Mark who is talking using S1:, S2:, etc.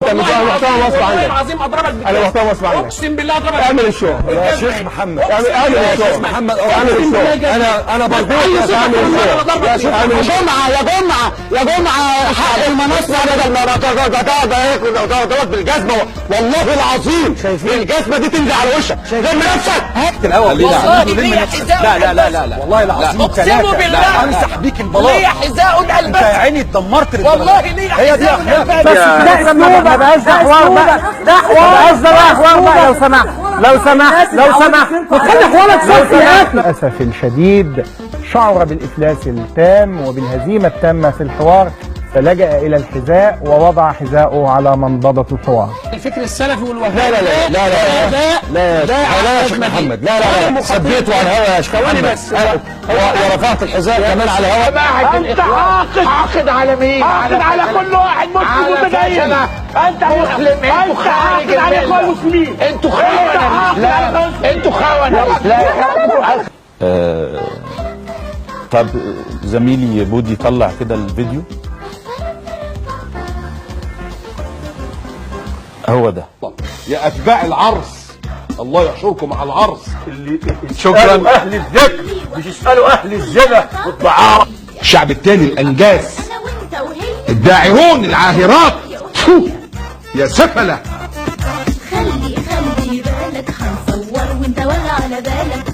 S1: انت محتوى غصب عنك.
S2: والله العظيم اضربك بالجزمه.
S1: انا محتوى غصب عنك.
S2: اقسم بالله اضربك.
S1: اعمل الشو
S3: يا شيخ محمد،
S1: اعمل الشو
S3: محمد،
S1: اعمل الشو. انا برضوك اعمل الشو. يا شيخ اعمل الشو.
S4: يا جمعه حق المنصه بدل ما تضرب بالجزمه، والله العظيم الجزمه دي تنزل على وشك. لم نفسك
S3: هات الاول.
S2: والله ليا حذاء.
S3: لا والله العظيم
S2: اقسم بالله
S3: امسح بيك البلاط.
S2: ليا حذاء
S3: انت
S2: البس.
S3: يا عيني اتدمرت.
S2: والله ليا
S3: هي دي
S2: حذاء
S3: اخلاق.
S2: البس.
S4: ما بقاش ده حوار بقى، ده حوار بقى لو سمحت خلي حوارك صافي يا اخي.
S5: للأسف الشديد شعر بالإفلاس التام وبالهزيمة التامة في الحوار، فلجأ إلى الحذاء ووضع حذاءه على منضدة الحوار.
S2: الفكر السلفي والوهابي.
S3: لا يا شيخ محمد، لا سبيته على الهواء يا شيخ محمد بس. ورفعت الحذاء كمان على الهواء.
S2: انت حاقد على مين؟ حاقد على كل واحد مسلم متدين. انت مسلم. انت حاقد على كل المسلمين. انتوا خونه. لا انتوا خونه. لا
S6: طب زميلي بودي طلع كده الفيديو. هو ده.
S7: يا اتباع العرس، الله يحشركم على العرس.
S3: شكرا. اهل الذكر مش اسالوا اهل الزنا والدعاره.
S7: الشعب التاني الانجاز، الداعرون العاهرات. يا سفله.
S8: خلي بالك هنصور وانت ولا على بالك.